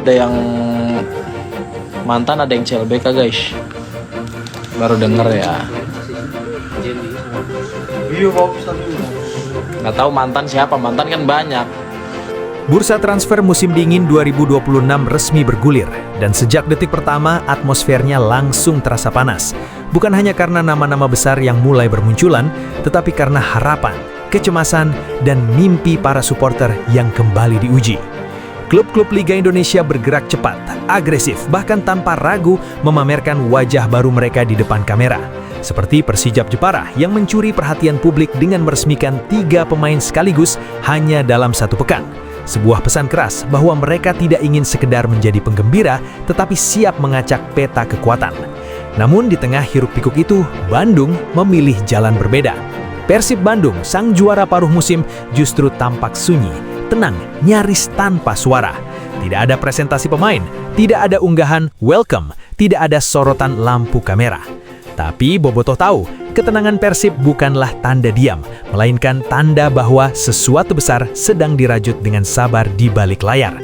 Ada yang mantan, ada yang CLBK guys. Baru denger ya. Nggak tahu mantan siapa, mantan kan banyak. Bursa transfer musim dingin 2026 resmi bergulir, dan sejak detik pertama atmosfernya langsung terasa panas. Bukan hanya karena nama-nama besar yang mulai bermunculan, tetapi karena harapan, kecemasan, dan mimpi para supporter yang kembali diuji. Klub-klub Liga Indonesia bergerak cepat, agresif, bahkan tanpa ragu memamerkan wajah baru mereka di depan kamera. Seperti Persijap Jepara yang mencuri perhatian publik dengan meresmikan 3 pemain sekaligus hanya dalam 1 pekan. Sebuah pesan keras bahwa mereka tidak ingin sekedar menjadi penggembira, tetapi siap mengacak peta kekuatan. Namun di tengah hiruk-pikuk itu, Bandung memilih jalan berbeda. Persib Bandung, sang juara paruh musim, justru tampak sunyi, tenang, nyaris tanpa suara. Tidak ada presentasi pemain, tidak ada unggahan welcome, tidak ada sorotan lampu kamera. Tapi Bobotoh tahu, ketenangan Persib bukanlah tanda diam, melainkan tanda bahwa sesuatu besar sedang dirajut dengan sabar di balik layar.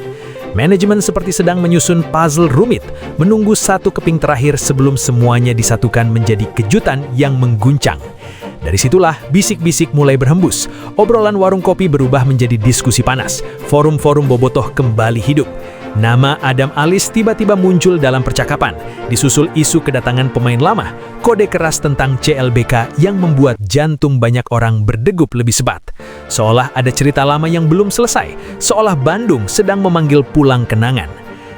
Manajemen seperti sedang menyusun puzzle rumit, menunggu satu keping terakhir sebelum semuanya disatukan menjadi kejutan yang mengguncang. Dari situlah bisik-bisik mulai berhembus. Obrolan warung kopi berubah menjadi diskusi panas. Forum-forum Bobotoh kembali hidup. Nama Adam Alis tiba-tiba muncul dalam percakapan, disusul isu kedatangan pemain lama, kode keras tentang CLBK yang membuat jantung banyak orang berdegup lebih sebat. Seolah ada cerita lama yang belum selesai, seolah Bandung sedang memanggil pulang kenangan.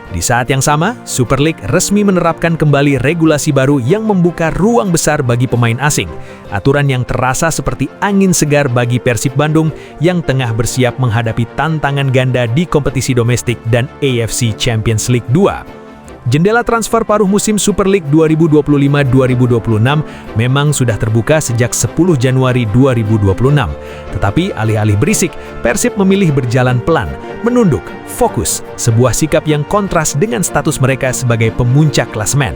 Di saat yang sama, Super League resmi menerapkan kembali regulasi baru yang membuka ruang besar bagi pemain asing. Aturan yang terasa seperti angin segar bagi Persib Bandung yang tengah bersiap menghadapi tantangan ganda di kompetisi domestik dan AFC Champions League 2. Jendela transfer paruh musim Super League 2025-2026 memang sudah terbuka sejak 10 Januari 2026. Tetapi alih-alih berisik, Persib memilih berjalan pelan, menunduk, fokus, sebuah sikap yang kontras dengan status mereka sebagai pemuncak klasemen.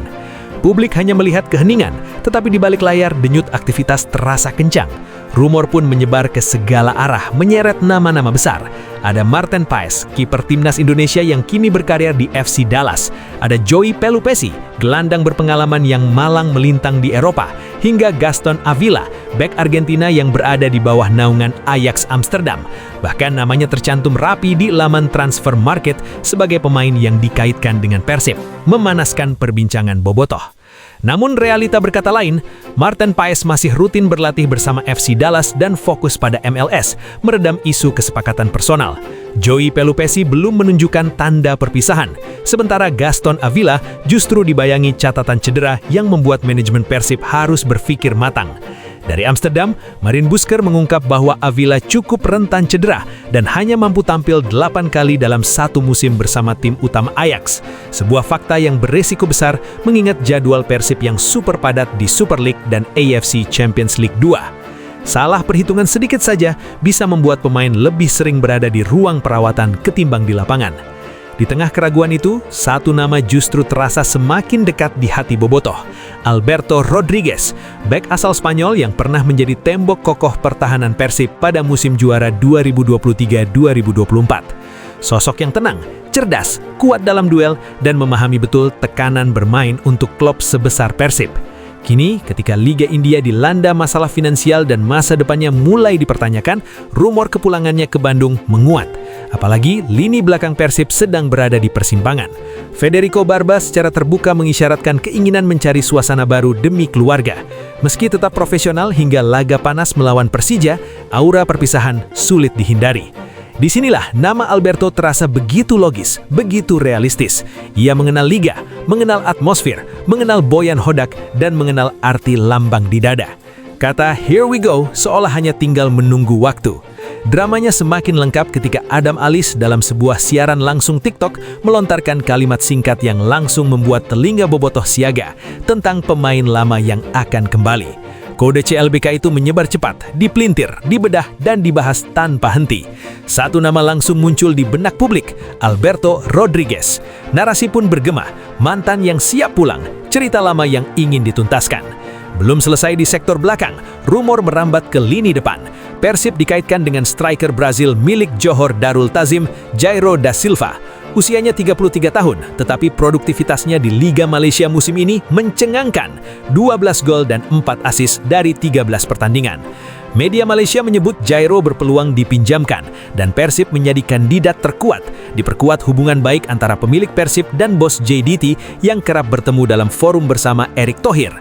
Publik hanya melihat keheningan, tetapi di balik layar denyut aktivitas terasa kencang. Rumor pun menyebar ke segala arah, menyeret nama-nama besar. Ada Marten Paes, kiper timnas Indonesia yang kini berkarir di FC Dallas. Ada Joey Pelupesi, gelandang berpengalaman yang malang melintang di Eropa. Hingga Gaston Avila, bek Argentina yang berada di bawah naungan Ajax Amsterdam. Bahkan namanya tercantum rapi di laman transfer market sebagai pemain yang dikaitkan dengan Persib, memanaskan perbincangan Bobotoh. Namun realita berkata lain, Marten Paes masih rutin berlatih bersama FC Dallas dan fokus pada MLS, meredam isu kesepakatan personal. Joey Pelupesi belum menunjukkan tanda perpisahan, sementara Gaston Avila justru dibayangi catatan cedera yang membuat manajemen Persib harus berpikir matang. Dari Amsterdam, Marien Busker mengungkap bahwa Avila cukup rentan cedera dan hanya mampu tampil 8 kali dalam satu musim bersama tim utama Ajax. Sebuah fakta yang beresiko besar mengingat jadwal Persib yang super padat di Super League dan AFC Champions League 2. Salah perhitungan sedikit saja bisa membuat pemain lebih sering berada di ruang perawatan ketimbang di lapangan. Di tengah keraguan itu, satu nama justru terasa semakin dekat di hati Bobotoh, Alberto Rodriguez, bek asal Spanyol yang pernah menjadi tembok kokoh pertahanan Persib pada musim juara 2023-2024. Sosok yang tenang, cerdas, kuat dalam duel, dan memahami betul tekanan bermain untuk klub sebesar Persib. Kini, ketika Liga India dilanda masalah finansial dan masa depannya mulai dipertanyakan, rumor kepulangannya ke Bandung menguat. Apalagi lini belakang Persib sedang berada di persimpangan. Federico Barba secara terbuka mengisyaratkan keinginan mencari suasana baru demi keluarga. Meski tetap profesional hingga laga panas melawan Persija, aura perpisahan sulit dihindari. Disinilah nama Alberto terasa begitu logis, begitu realistis. Ia mengenal liga, mengenal atmosfer, mengenal Boyan Hodak, dan mengenal arti lambang di dada. Kata "here we go" seolah hanya tinggal menunggu waktu. Dramanya semakin lengkap ketika Adam Alis dalam sebuah siaran langsung TikTok melontarkan kalimat singkat yang langsung membuat telinga Bobotoh siaga tentang pemain lama yang akan kembali. Kode CLBK itu menyebar cepat, dipelintir, dibedah, dan dibahas tanpa henti. Satu nama langsung muncul di benak publik, Alberto Rodriguez. Narasi pun bergema, mantan yang siap pulang, cerita lama yang ingin dituntaskan. Belum selesai di sektor belakang, rumor merambat ke lini depan. Persib dikaitkan dengan striker Brazil milik Johor Darul Tazim, Jairo da Silva. Usianya 33 tahun, tetapi produktivitasnya di Liga Malaysia musim ini mencengangkan. 12 gol dan 4 assist dari 13 pertandingan. Media Malaysia menyebut Jairo berpeluang dipinjamkan dan Persib menjadi kandidat terkuat. Diperkuat hubungan baik antara pemilik Persib dan bos JDT yang kerap bertemu dalam forum bersama Erick Thohir.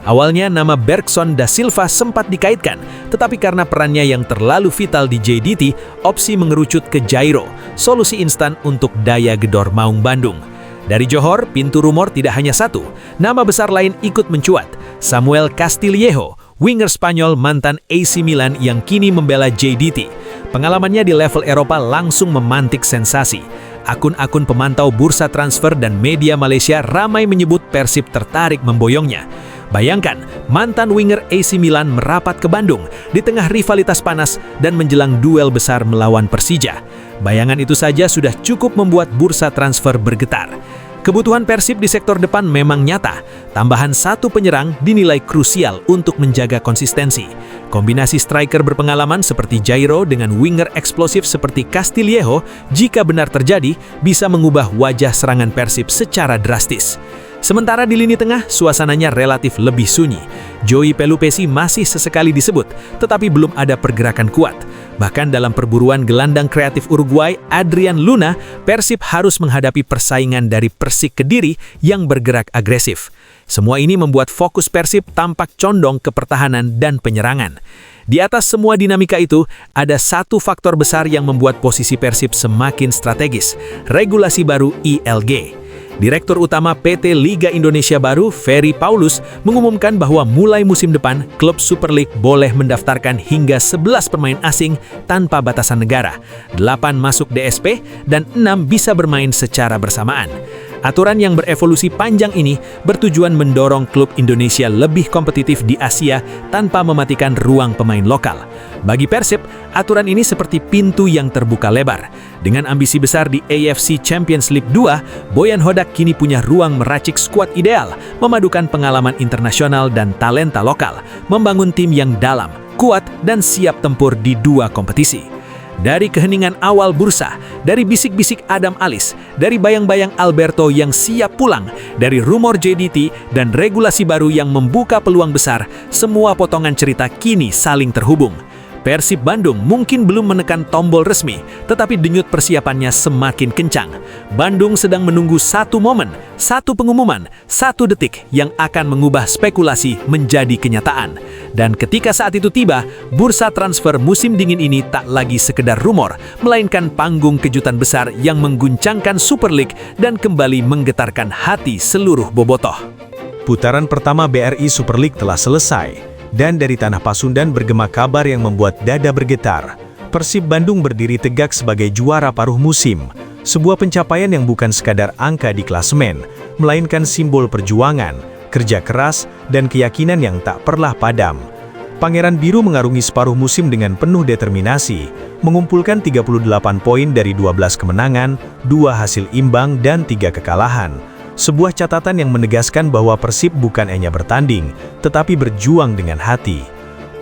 Awalnya nama Bergson da Silva sempat dikaitkan, tetapi karena perannya yang terlalu vital di JDT, opsi mengerucut ke Jairo, solusi instan untuk daya gedor Maung Bandung. Dari Johor, pintu rumor tidak hanya satu, nama besar lain ikut mencuat. Samuel Castillejo, winger Spanyol mantan AC Milan yang kini membela JDT. Pengalamannya di level Eropa langsung memantik sensasi. Akun-akun pemantau bursa transfer dan media Malaysia ramai menyebut Persib tertarik memboyongnya. Bayangkan, mantan winger AC Milan merapat ke Bandung di tengah rivalitas panas dan menjelang duel besar melawan Persija. Bayangan itu saja sudah cukup membuat bursa transfer bergetar. Kebutuhan Persib di sektor depan memang nyata. Tambahan satu penyerang dinilai krusial untuk menjaga konsistensi. Kombinasi striker berpengalaman seperti Jairo dengan winger eksplosif seperti Castillejo, jika benar terjadi, bisa mengubah wajah serangan Persib secara drastis. Sementara di lini tengah, suasananya relatif lebih sunyi. Joey Pelupesi masih sesekali disebut, tetapi belum ada pergerakan kuat. Bahkan dalam perburuan gelandang kreatif Uruguay, Adrian Luna, Persib harus menghadapi persaingan dari Persik Kediri yang bergerak agresif. Semua ini membuat fokus Persib tampak condong ke pertahanan dan penyerangan. Di atas semua dinamika itu, ada satu faktor besar yang membuat posisi Persib semakin strategis, regulasi baru ILG. Direktur Utama PT Liga Indonesia Baru, Ferry Paulus, mengumumkan bahwa mulai musim depan, klub Super League boleh mendaftarkan hingga 11 pemain asing tanpa batasan negara, 8 masuk DSP, dan 6 bisa bermain secara bersamaan. Aturan yang berevolusi panjang ini bertujuan mendorong klub Indonesia lebih kompetitif di Asia tanpa mematikan ruang pemain lokal. Bagi Persib, aturan ini seperti pintu yang terbuka lebar. Dengan ambisi besar di AFC Champions League 2, Boyan Hodak kini punya ruang meracik skuad ideal, memadukan pengalaman internasional dan talenta lokal, membangun tim yang dalam, kuat, dan siap tempur di dua kompetisi. Dari keheningan awal bursa, dari bisik-bisik Adam Alis, dari bayang-bayang Alberto yang siap pulang, dari rumor JDT dan regulasi baru yang membuka peluang besar, semua potongan cerita kini saling terhubung. Persib Bandung mungkin belum menekan tombol resmi, tetapi denyut persiapannya semakin kencang. Bandung sedang menunggu satu momen, satu pengumuman, satu detik yang akan mengubah spekulasi menjadi kenyataan. Dan ketika saat itu tiba, bursa transfer musim dingin ini tak lagi sekedar rumor, melainkan panggung kejutan besar yang mengguncangkan Super League dan kembali menggetarkan hati seluruh bobotoh. Putaran pertama BRI Super League telah selesai. Dan dari tanah Pasundan bergema kabar yang membuat dada bergetar. Persib Bandung berdiri tegak sebagai juara paruh musim. Sebuah pencapaian yang bukan sekadar angka di klasemen, melainkan simbol perjuangan, kerja keras, dan keyakinan yang tak pernah padam. Pangeran Biru mengarungi separuh musim dengan penuh determinasi, mengumpulkan 38 poin dari 12 kemenangan, 2 hasil imbang, dan 3 kekalahan. Sebuah catatan yang menegaskan bahwa Persib bukan hanya bertanding, tetapi berjuang dengan hati.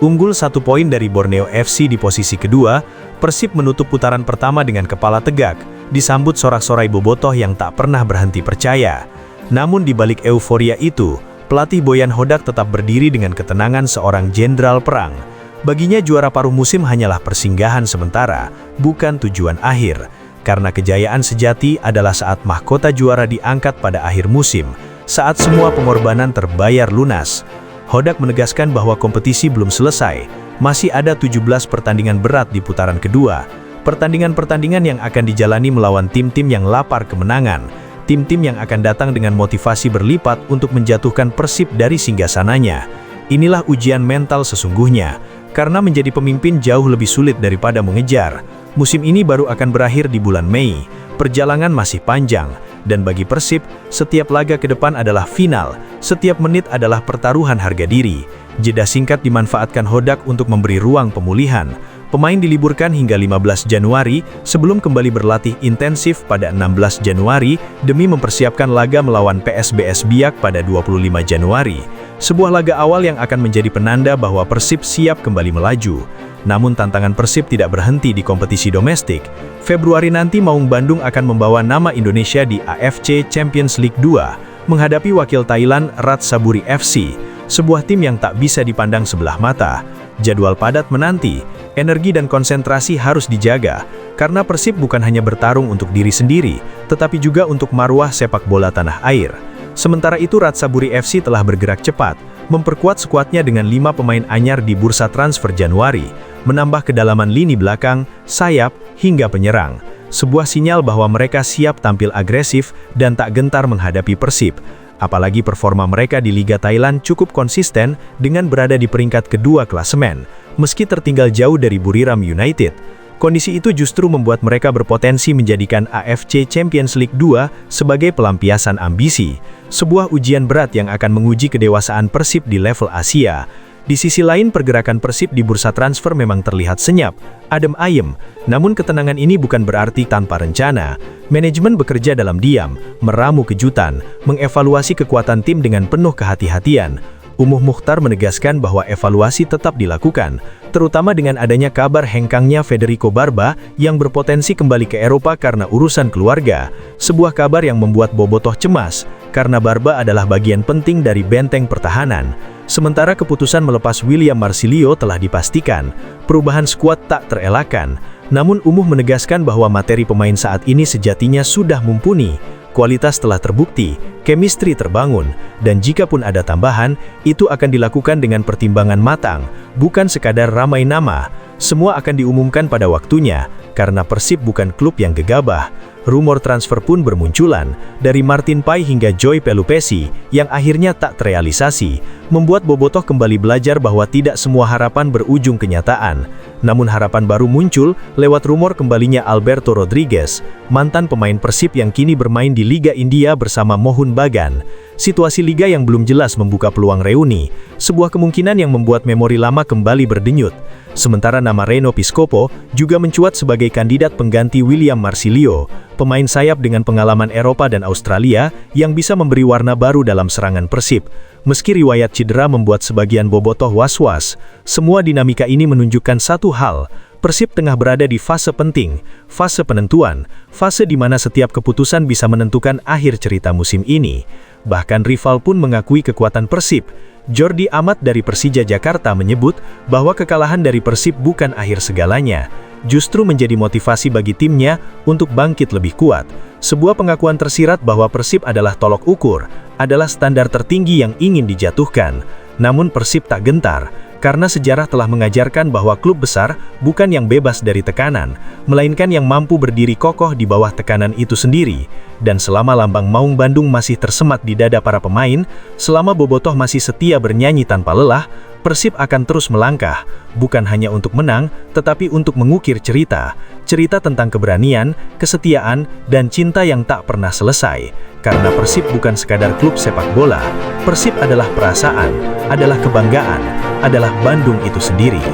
Unggul 1 poin dari Borneo FC di posisi kedua, Persib menutup putaran pertama dengan kepala tegak, disambut sorak-sorai bobotoh yang tak pernah berhenti percaya. Namun di balik euforia itu, pelatih Boyan Hodak tetap berdiri dengan ketenangan seorang jenderal perang. Baginya juara paruh musim hanyalah persinggahan sementara, bukan tujuan akhir. Karena kejayaan sejati adalah saat mahkota juara diangkat pada akhir musim, saat semua pengorbanan terbayar lunas. Hodak menegaskan bahwa kompetisi belum selesai, masih ada 17 pertandingan berat di putaran kedua. Pertandingan-pertandingan yang akan dijalani melawan tim-tim yang lapar kemenangan, tim-tim yang akan datang dengan motivasi berlipat untuk menjatuhkan Persib dari singgasananya. Inilah ujian mental sesungguhnya, karena menjadi pemimpin jauh lebih sulit daripada mengejar. Musim ini baru akan berakhir di bulan Mei, perjalanan masih panjang, dan bagi Persib, setiap laga ke depan adalah final, setiap menit adalah pertaruhan harga diri. Jeda singkat dimanfaatkan Hodak untuk memberi ruang pemulihan. Pemain diliburkan hingga 15 Januari sebelum kembali berlatih intensif pada 16 Januari demi mempersiapkan laga melawan PSBS Biak pada 25 Januari. Sebuah laga awal yang akan menjadi penanda bahwa Persib siap kembali melaju. Namun tantangan Persib tidak berhenti di kompetisi domestik. Februari nanti Maung Bandung akan membawa nama Indonesia di AFC Champions League 2, menghadapi wakil Thailand Ratchaburi FC, sebuah tim yang tak bisa dipandang sebelah mata. Jadwal padat menanti, energi dan konsentrasi harus dijaga, karena Persib bukan hanya bertarung untuk diri sendiri, tetapi juga untuk marwah sepak bola tanah air. Sementara itu Ratchaburi FC telah bergerak cepat, memperkuat skuadnya dengan 5 pemain anyar di bursa transfer Januari, menambah kedalaman lini belakang, sayap, hingga penyerang. Sebuah sinyal bahwa mereka siap tampil agresif dan tak gentar menghadapi Persib. Apalagi performa mereka di Liga Thailand cukup konsisten dengan berada di peringkat kedua klasemen, meski tertinggal jauh dari Buriram United. Kondisi itu justru membuat mereka berpotensi menjadikan AFC Champions League 2 sebagai pelampiasan ambisi, sebuah ujian berat yang akan menguji kedewasaan Persib di level Asia. Di sisi lain, pergerakan Persib di bursa transfer memang terlihat senyap, adem ayem, namun ketenangan ini bukan berarti tanpa rencana. Manajemen bekerja dalam diam, meramu kejutan, mengevaluasi kekuatan tim dengan penuh kehati-hatian. Umuh Mukhtar menegaskan bahwa evaluasi tetap dilakukan, terutama dengan adanya kabar hengkangnya Federico Barba yang berpotensi kembali ke Eropa karena urusan keluarga. Sebuah kabar yang membuat Bobotoh cemas, karena Barba adalah bagian penting dari benteng pertahanan. Sementara keputusan melepas William Marsilio telah dipastikan, perubahan skuad tak terelakkan. Namun Umuh menegaskan bahwa materi pemain saat ini sejatinya sudah mumpuni. Kualitas telah terbukti, chemistry terbangun, dan jika pun ada tambahan, itu akan dilakukan dengan pertimbangan matang, bukan sekadar ramai nama. Semua akan diumumkan pada waktunya, karena Persib bukan klub yang gegabah. Rumor transfer pun bermunculan, dari Martin Pai hingga Joy Pelupesi, yang akhirnya tak terrealisasi, membuat Bobotoh kembali belajar bahwa tidak semua harapan berujung kenyataan. Namun harapan baru muncul lewat rumor kembalinya Alberto Rodriguez, mantan pemain Persib yang kini bermain di Liga India bersama Mohun Bagan. Situasi liga yang belum jelas membuka peluang reuni, sebuah kemungkinan yang membuat memori lama kembali berdenyut. Sementara nama Reno Piscopo juga mencuat sebagai kandidat pengganti William Marsilio, pemain sayap dengan pengalaman Eropa dan Australia yang bisa memberi warna baru dalam serangan Persib. Meski riwayat cedera membuat sebagian Bobotoh was-was, semua dinamika ini menunjukkan satu hal: Persib tengah berada di fase penting, fase penentuan, fase di mana setiap keputusan bisa menentukan akhir cerita musim ini. Bahkan rival pun mengakui kekuatan Persib. Jordi Amat dari Persija Jakarta menyebut bahwa kekalahan dari Persib bukan akhir segalanya, justru menjadi motivasi bagi timnya untuk bangkit lebih kuat. Sebuah pengakuan tersirat bahwa Persib adalah tolok ukur, adalah standar tertinggi yang ingin dijatuhkan. Namun Persib tak gentar, karena sejarah telah mengajarkan bahwa klub besar bukan yang bebas dari tekanan, melainkan yang mampu berdiri kokoh di bawah tekanan itu sendiri. Dan selama lambang Maung Bandung masih tersemat di dada para pemain, selama Bobotoh masih setia bernyanyi tanpa lelah, Persib akan terus melangkah, bukan hanya untuk menang, tetapi untuk mengukir cerita. Cerita tentang keberanian, kesetiaan, dan cinta yang tak pernah selesai. Karena Persib bukan sekadar klub sepak bola, Persib adalah perasaan, adalah kebanggaan, adalah Bandung itu sendiri.